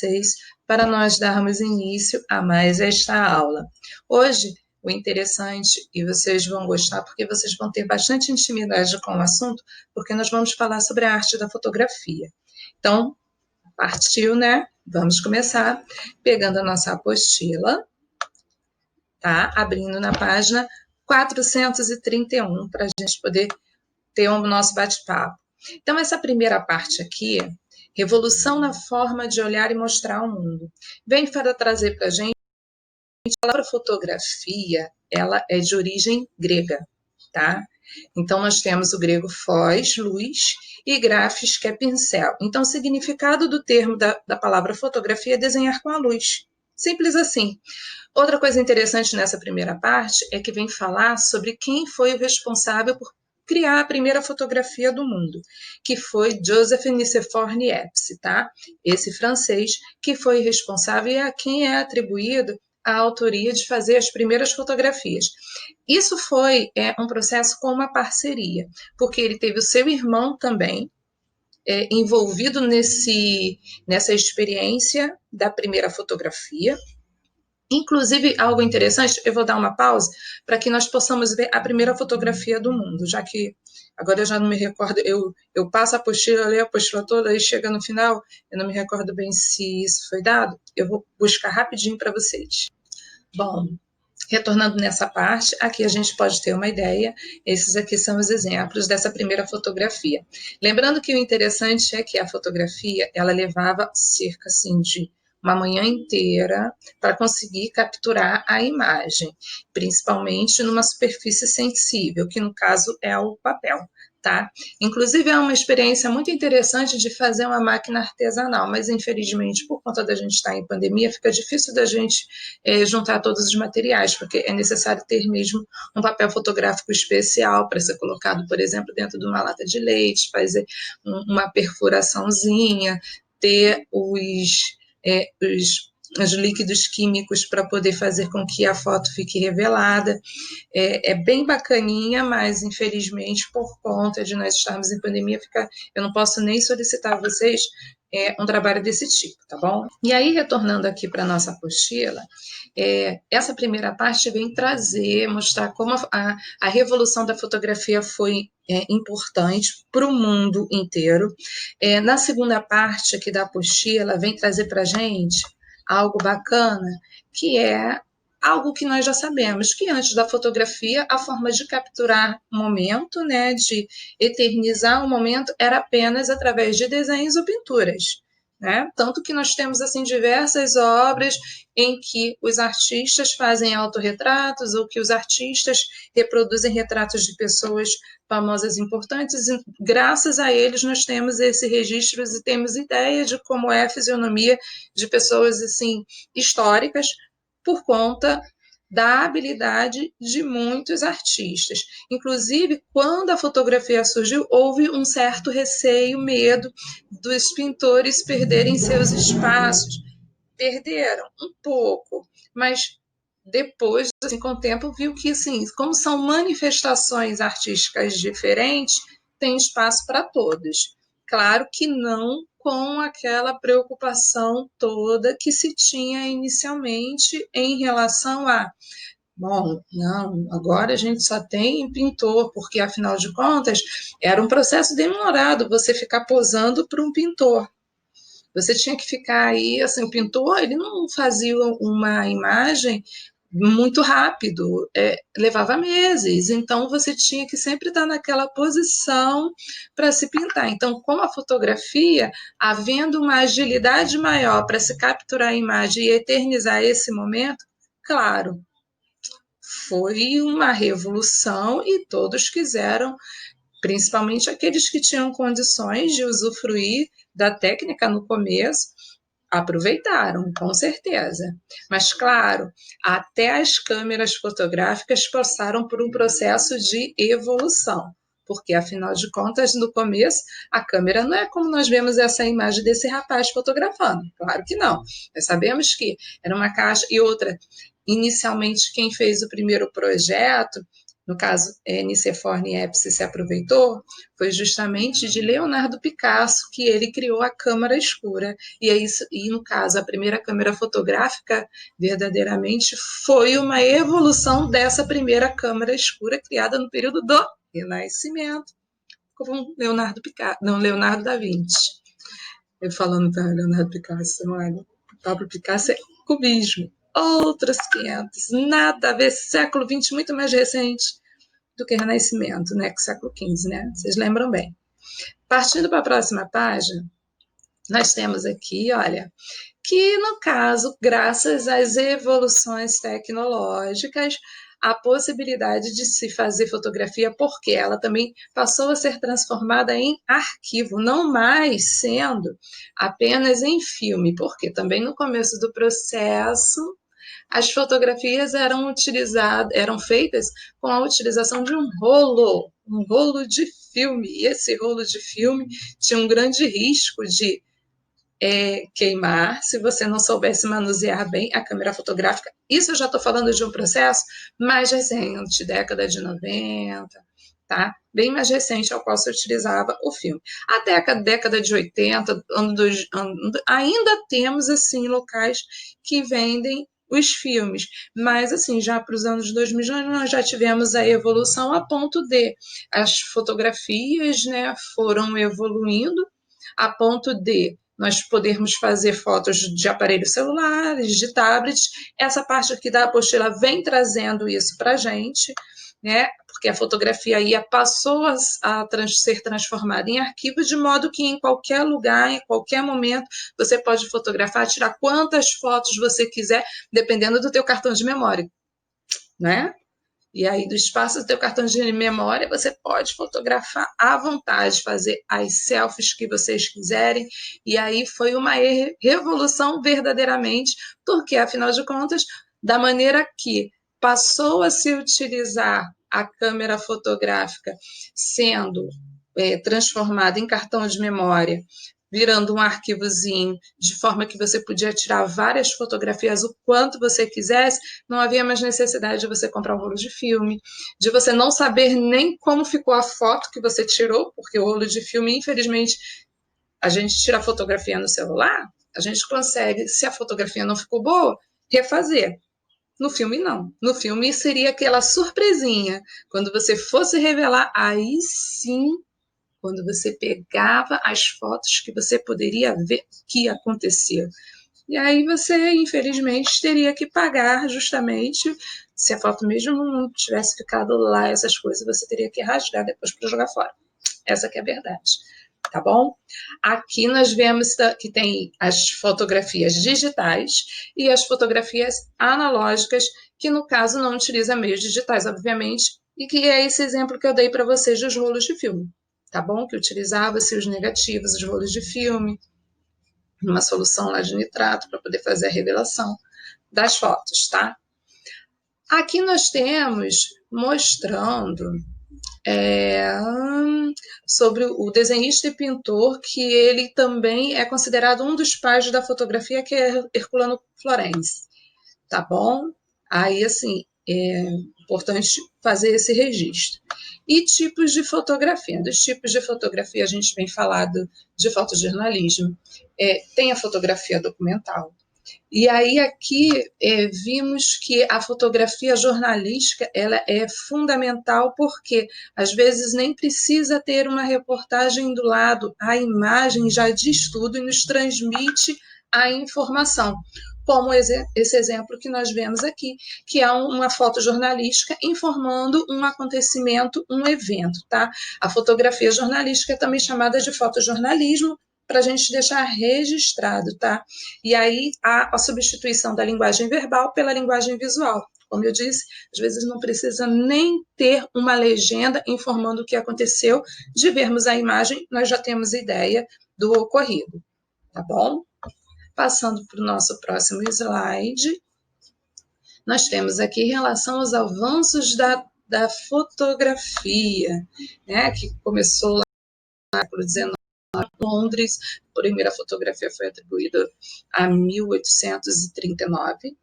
vocês para nós darmos início a mais esta aula. Hoje, o interessante, e vocês vão gostar, porque vocês vão ter bastante intimidade com o assunto, porque nós vamos falar sobre a arte da fotografia. Então, partiu, né? Vamos começar pegando a nossa apostila, tá? Abrindo na página 431, para a gente poder ter o nosso bate-papo. Então, essa primeira parte aqui, revolução na forma de olhar e mostrar o mundo, vem para trazer para a gente a palavra fotografia, ela é de origem grega, tá? Então, nós temos o grego phos, luz, e grafos, que é pincel. Então, o significado do termo da palavra fotografia é desenhar com a luz. Simples assim. Outra coisa interessante nessa primeira parte é que vem falar sobre quem foi o responsável por criar a primeira fotografia do mundo, que foi Joseph Nicéphore Niepce, tá? Esse francês que foi responsável e a quem é atribuído a autoria de fazer as primeiras fotografias. Isso foi um processo com uma parceria, porque ele teve o seu irmão também envolvido nessa experiência da primeira fotografia. Inclusive, algo interessante, eu vou dar uma pausa para que nós possamos ver a primeira fotografia do mundo, já que agora eu já não me recordo, eu passo a apostila, leio a apostila toda e chega no final, eu não me recordo bem se isso foi dado, eu vou buscar rapidinho para vocês. Bom, retornando nessa parte, aqui a gente pode ter uma ideia, esses aqui são os exemplos dessa primeira fotografia. Lembrando que o interessante é que a fotografia, ela levava cerca, assim, de uma manhã inteira para conseguir capturar a imagem, principalmente numa superfície sensível, que no caso é o papel. Tá? Inclusive, é uma experiência muito interessante de fazer uma máquina artesanal, mas infelizmente, por conta da gente estar em pandemia, fica difícil da gente juntar todos os materiais, porque é necessário ter mesmo um papel fotográfico especial para ser colocado, por exemplo, dentro de uma lata de leite, fazer uma perfuraçãozinha, ter os líquidos químicos para poder fazer com que a foto fique revelada. É bem bacaninha, mas infelizmente, por conta de nós estarmos em pandemia, eu não posso nem solicitar a vocês um trabalho desse tipo, tá bom? E aí, retornando aqui para a nossa apostila, essa primeira parte vem mostrar como a revolução da fotografia foi importante para o mundo inteiro. Na segunda parte aqui da apostila, vem trazer para a gente algo bacana, que é algo que nós já sabemos, que antes da fotografia, a forma de capturar o momento, né, de eternizar o momento, era apenas através de desenhos ou pinturas. Né? Tanto que nós temos assim diversas obras em que os artistas fazem autorretratos ou que os artistas reproduzem retratos de pessoas famosas e importantes, e graças a eles nós temos esse registro e temos ideia de como é a fisionomia de pessoas assim históricas, por conta da habilidade de muitos artistas. Inclusive, quando a fotografia surgiu, houve um certo receio, medo dos pintores perderem seus espaços. Perderam um pouco, mas depois, assim, com o tempo, viu que, assim, como são manifestações artísticas diferentes, tem espaço para todos. Claro que não com aquela preocupação toda que se tinha inicialmente em relação a bom, não, agora a gente só tem pintor, porque afinal de contas era um processo demorado você ficar posando para um pintor. Você tinha que ficar aí, assim, o pintor, ele não fazia uma imagem muito rápido, levava meses, então você tinha que sempre estar naquela posição para se pintar. Então, com a fotografia, havendo uma agilidade maior para se capturar a imagem e eternizar esse momento, claro, foi uma revolução e todos quiseram, principalmente aqueles que tinham condições de usufruir da técnica no começo, aproveitaram, com certeza. Mas, claro, até as câmeras fotográficas passaram por um processo de evolução, porque, afinal de contas, no começo, a câmera não é como nós vemos essa imagem desse rapaz fotografando. Claro que não. Nós sabemos que era uma caixa e outra. Inicialmente, quem fez o primeiro projeto no caso, Nicephore Niepce se aproveitou, foi justamente de Leonardo Picasso que ele criou a câmara escura. E no caso, a primeira câmera fotográfica verdadeiramente foi uma evolução dessa primeira câmara escura criada no período do Renascimento, com Leonardo da Vinci. Eu falando para Leonardo Picasso, olha, Pablo Picasso é cubismo, outros 500, nada a ver, século XX muito mais recente do que Renascimento, né, que século XV, né, vocês lembram bem. Partindo para a próxima página, nós temos aqui, olha, que no caso, graças às evoluções tecnológicas, a possibilidade de se fazer fotografia, porque ela também passou a ser transformada em arquivo, não mais sendo apenas em filme, porque também no começo do processo as fotografias eram feitas com a utilização de um rolo de filme, e esse rolo de filme tinha um grande risco de queimar, se você não soubesse manusear bem a câmera fotográfica. Isso eu já estou falando de um processo mais recente, década de 90, tá? Bem mais recente ao qual se utilizava o filme. Até a década de 80, ainda temos, assim, locais que vendem os filmes, mas assim, já para os anos 2000 nós já tivemos a evolução a ponto de as fotografias, né, foram evoluindo a ponto de nós podermos fazer fotos de aparelhos celulares, de tablets. Essa parte aqui da apostila vem trazendo isso para a gente, né? Porque a fotografia aí passou a ser transformada em arquivo, de modo que em qualquer lugar, em qualquer momento, você pode fotografar, tirar quantas fotos você quiser, dependendo do teu cartão de memória, né? E aí, do espaço do teu cartão de memória, você pode fotografar à vontade, fazer as selfies que vocês quiserem. E aí foi uma revolução verdadeiramente, porque, afinal de contas, da maneira que passou a se utilizar a câmera fotográfica sendo transformada em cartão de memória, virando um arquivozinho, de forma que você podia tirar várias fotografias o quanto você quisesse, não havia mais necessidade de você comprar um rolo de filme, de você não saber nem como ficou a foto que você tirou, porque o rolo de filme, infelizmente, a gente tira a fotografia no celular, a gente consegue, se a fotografia não ficou boa, refazer. No filme, não. No filme seria aquela surpresinha. Quando você fosse revelar, aí sim, quando você pegava as fotos que você poderia ver o que aconteceu. E aí você, infelizmente, teria que pagar justamente, se a foto mesmo não tivesse ficado lá, essas coisas, você teria que rasgar depois para jogar fora. Essa que é a verdade, tá bom? Aqui nós vemos que tem as fotografias digitais e as fotografias analógicas, que no caso não utiliza meios digitais, obviamente, e que é esse exemplo que eu dei para vocês dos rolos de filme, tá bom? Que utilizava-se os negativos, os rolos de filme, uma solução lá de nitrato para poder fazer a revelação das fotos, tá? Aqui nós temos mostrando sobre o desenhista e pintor, que ele também é considerado um dos pais da fotografia, que é Herculano Florenzi, tá bom? Aí, assim, é importante fazer esse registro. E tipos de fotografia. Dos tipos de fotografia, a gente vem falado de fotojornalismo. Tem a fotografia documental. E aí aqui vimos que a fotografia jornalística ela é fundamental porque às vezes nem precisa ter uma reportagem do lado, a imagem já diz tudo e nos transmite a informação. Como esse exemplo que nós vemos aqui, que é uma foto jornalística informando um acontecimento, um evento, tá? A fotografia jornalística é também chamada de fotojornalismo, para a gente deixar registrado, tá? E aí a substituição da linguagem verbal pela linguagem visual. Como eu disse, às vezes não precisa nem ter uma legenda informando o que aconteceu, de vermos a imagem, nós já temos ideia do ocorrido, tá bom? Passando para o nosso próximo slide, nós temos aqui em relação aos avanços da fotografia, né, que começou lá no século XIX, Londres, a primeira fotografia foi atribuída a 1839.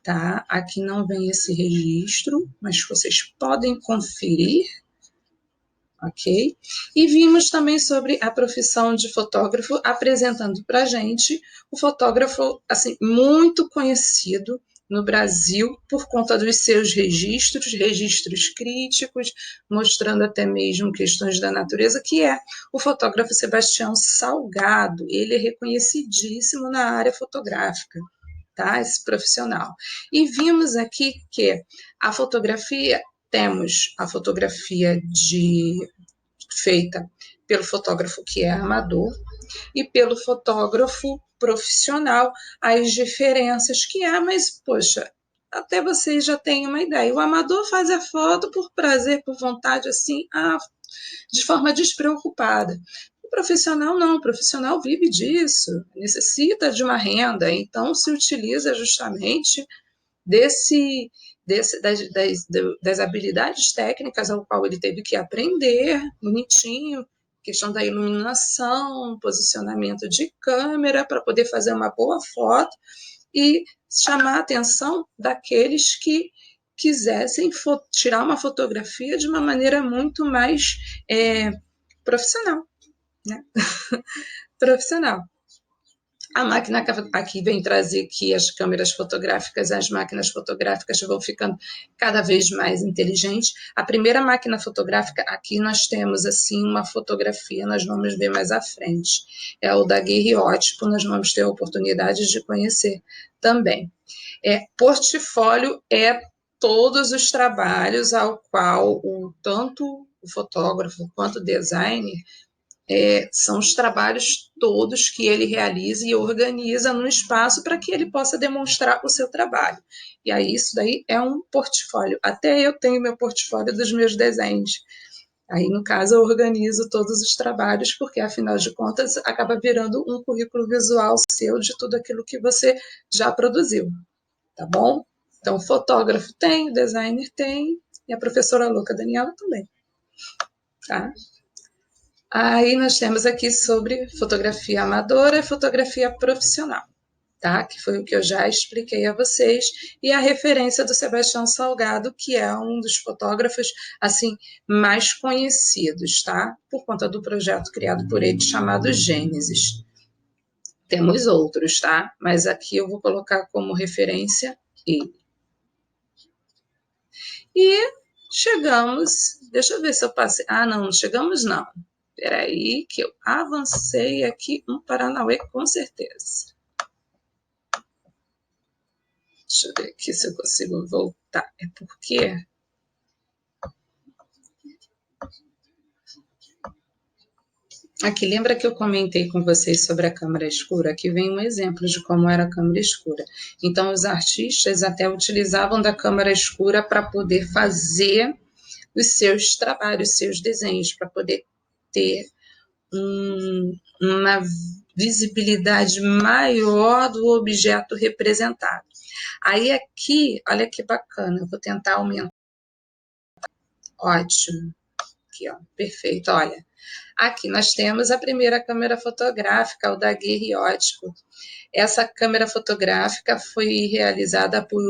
tá? Aqui não vem esse registro, mas vocês podem conferir, ok? E vimos também sobre a profissão de fotógrafo, apresentando para a gente o fotógrafo, assim, muito conhecido no Brasil por conta dos seus registros críticos, mostrando até mesmo questões da natureza, que é o fotógrafo Sebastião Salgado. Ele é reconhecidíssimo na área fotográfica, tá? Esse profissional. E vimos aqui que a fotografia, temos a fotografia feita pelo fotógrafo que é amador e pelo fotógrafo profissional, as diferenças que há, mas, poxa, até vocês já têm uma ideia. O amador faz a foto por prazer, por vontade, assim, de forma despreocupada. O profissional não, o profissional vive disso, necessita de uma renda, então se utiliza justamente desse, das habilidades técnicas ao qual ele teve que aprender, bonitinho, questão da iluminação, posicionamento de câmera para poder fazer uma boa foto e chamar a atenção daqueles que quisessem tirar uma fotografia de uma maneira muito mais profissional, né? Profissional. A máquina aqui vem trazer que as câmeras fotográficas, as máquinas fotográficas vão ficando cada vez mais inteligentes. A primeira máquina fotográfica, aqui nós temos assim uma fotografia, nós vamos ver mais à frente. É o daguerreótipo, nós vamos ter a oportunidade de conhecer também. Portfólio é todos os trabalhos ao qual tanto o fotógrafo quanto o designer são os trabalhos todos que ele realiza e organiza no espaço para que ele possa demonstrar o seu trabalho. E aí isso daí é um portfólio. Até eu tenho meu portfólio dos meus desenhos. Aí, no caso, eu organizo todos os trabalhos, porque, afinal de contas, acaba virando um currículo visual seu de tudo aquilo que você já produziu, tá bom? Então, o fotógrafo tem, o designer tem, e a professora louca Daniela também, tá? Aí nós temos aqui sobre fotografia amadora e fotografia profissional, tá? Que foi o que eu já expliquei a vocês, e a referência do Sebastião Salgado, que é um dos fotógrafos assim mais conhecidos, tá? Por conta do projeto criado por ele chamado Gênesis. Temos outros, tá? Mas aqui eu vou colocar como referência ele. E chegamos, deixa eu ver se eu passei. Ah, não chegamos não. Peraí, que eu avancei aqui um Paranauê com certeza. Deixa eu ver aqui se eu consigo voltar. É porque aqui, lembra que eu comentei com vocês sobre a câmara escura? Aqui vem um exemplo de como era a câmara escura. Então, os artistas até utilizavam da câmara escura para poder fazer os seus trabalhos, seus desenhos, para poder ter uma visibilidade maior do objeto representado. Aí aqui, olha que bacana, eu vou tentar aumentar. Ótimo. Aqui, ó, perfeito, olha. Aqui nós temos a primeira câmera fotográfica, o daguerreótipo. Essa câmera fotográfica foi realizada por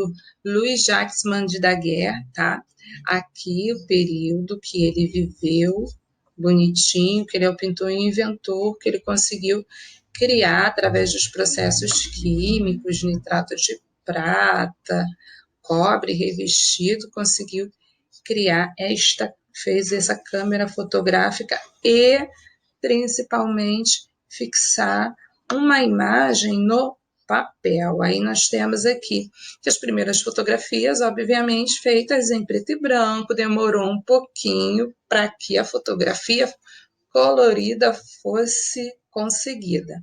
Louis-Jacques de Daguerre, tá? Aqui o período que ele viveu, bonitinho, que ele é o pintor e inventor, que ele conseguiu criar através dos processos químicos, nitrato de prata, cobre revestido, conseguiu criar fez essa câmera fotográfica e principalmente fixar uma imagem no papel. Aí nós temos aqui que as primeiras fotografias, obviamente, feitas em preto e branco, demorou um pouquinho para que a fotografia colorida fosse conseguida,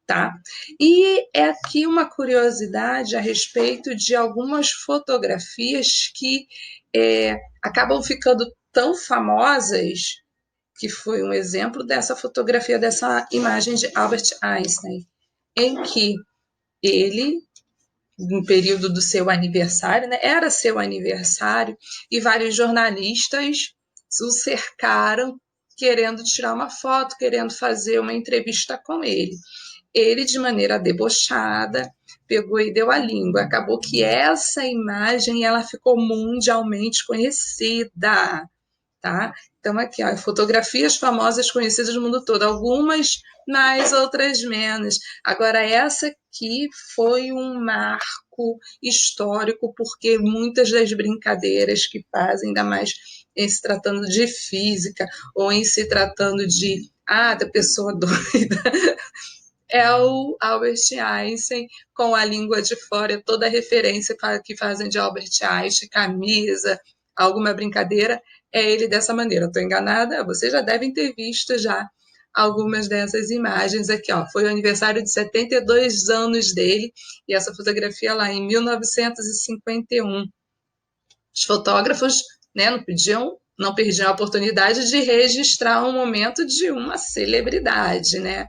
tá? E é aqui uma curiosidade a respeito de algumas fotografias que acabam ficando tão famosas, que foi um exemplo dessa fotografia, dessa imagem de Albert Einstein, em que ele, no período do seu aniversário, né, era seu aniversário, e vários jornalistas o cercaram, querendo tirar uma foto, querendo fazer uma entrevista com ele. Ele, de maneira debochada, pegou e deu a língua. Acabou que essa imagem ela ficou mundialmente conhecida, tá? Então, aqui, ó, fotografias famosas conhecidas no mundo todo, algumas mais, outras menos. Agora, essa aqui foi um marco histórico, porque muitas das brincadeiras que fazem, ainda mais em se tratando de física, ou em se tratando de, da pessoa doida, é o Albert Einstein com a língua de fora, toda a referência que fazem de Albert Einstein, camisa, alguma brincadeira, é ele dessa maneira. Estou enganada? Vocês já devem ter visto já algumas dessas imagens aqui, ó. Foi o aniversário de 72 anos dele, e essa fotografia lá em 1951. Os fotógrafos, né, não perdiam a oportunidade de registrar um momento de uma celebridade, né?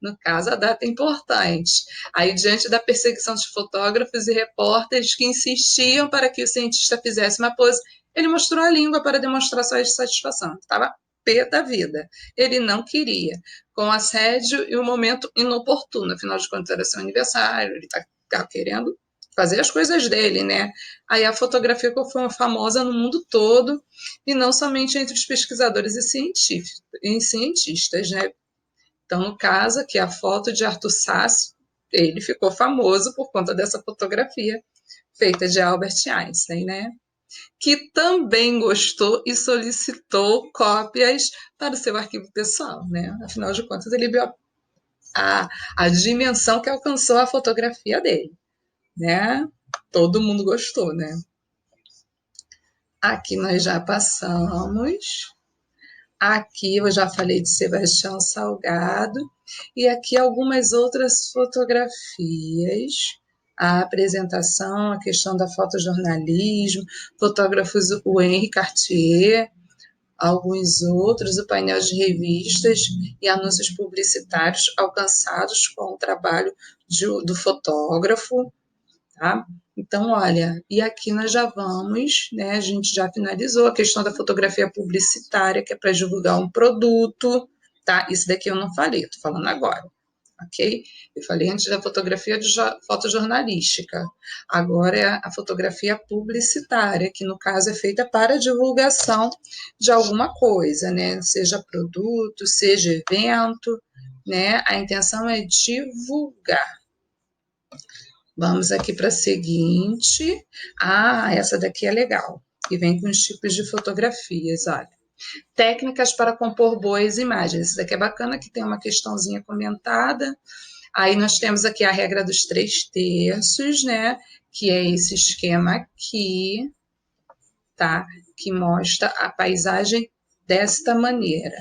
No caso, a data é importante. Aí, diante da perseguição de fotógrafos e repórteres que insistiam para que o cientista fizesse uma pose, ele mostrou a língua para demonstrar sua satisfação. Estava pé da vida. Ele não queria. Com assédio e um momento inoportuno. Afinal de contas, era seu aniversário, ele está querendo fazer as coisas dele, né? Aí a fotografia foi famosa no mundo todo, e não somente entre os pesquisadores e cientistas, né? Então, no caso, aqui a foto de Arthur Sass, ele ficou famoso por conta dessa fotografia feita de Albert Einstein, né? Que também gostou e solicitou cópias para o seu arquivo pessoal, né? Afinal de contas, ele viu a dimensão que alcançou a fotografia dele, né? Todo mundo gostou, né? Aqui nós já passamos. Aqui eu já falei de Sebastião Salgado, e aqui algumas outras fotografias, a apresentação, a questão da fotojornalismo, fotógrafos, o Henri Cartier, alguns outros, o painel de revistas e anúncios publicitários alcançados com o trabalho do fotógrafo, tá? Então, olha, e aqui nós já vamos, né? A gente já finalizou a questão da fotografia publicitária, que é para divulgar um produto, tá? Isso daqui eu não falei, estou falando agora, ok? Eu falei antes da fotografia de fotojornalística. Agora é a fotografia publicitária, que no caso é feita para divulgação de alguma coisa, né? Seja produto, seja evento, né? A intenção é divulgar. Vamos aqui para a seguinte. Essa daqui é legal. E vem com os tipos de fotografias, olha. Técnicas para compor boas imagens. Esse daqui é bacana, que tem uma questãozinha comentada. Aí nós temos aqui a regra dos 3/3, né? Que é esse esquema aqui, tá? Que mostra a paisagem desta maneira.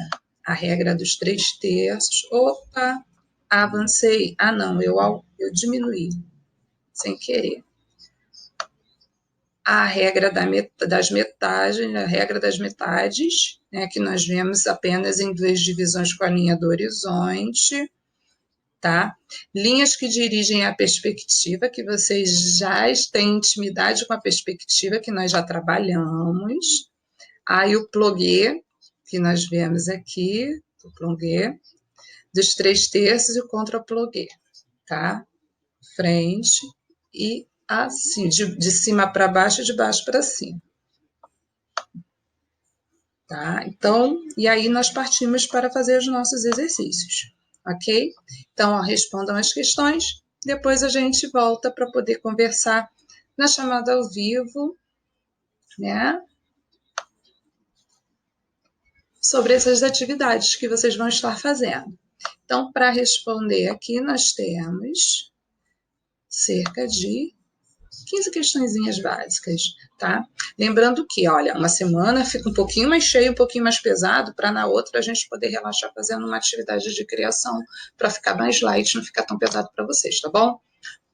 A regra dos 3/3. Opa, avancei. Não, eu diminuí sem querer. A regra das metades, a regra das metades, né, que nós vemos apenas em 2 divisões com a linha do horizonte, tá? Linhas que dirigem a perspectiva, que vocês já têm intimidade com a perspectiva, que nós já trabalhamos. Aí o ploguê, que nós vemos aqui, o ploguê, dos 3/3 e o contra-ploguê, tá? Frente e assim, de cima para baixo e de baixo para cima. Tá? Então, e aí nós partimos para fazer os nossos exercícios, ok? Então, ó, respondam as questões, depois a gente volta para poder conversar na chamada ao vivo, né? Sobre essas atividades que vocês vão estar fazendo. Então, para responder aqui, nós temos cerca de 15 questõezinhas básicas, tá? Lembrando que, olha, uma semana fica um pouquinho mais cheio, um pouquinho mais pesado, para na outra a gente poder relaxar fazendo uma atividade de criação, para ficar mais light, não ficar tão pesado para vocês, tá bom?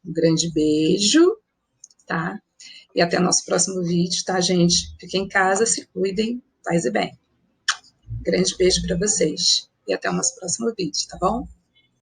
Um grande beijo, tá? E até o nosso próximo vídeo, tá, gente? Fiquem em casa, se cuidem, paz e bem. Grande beijo para vocês. E até o nosso próximo vídeo, tá bom?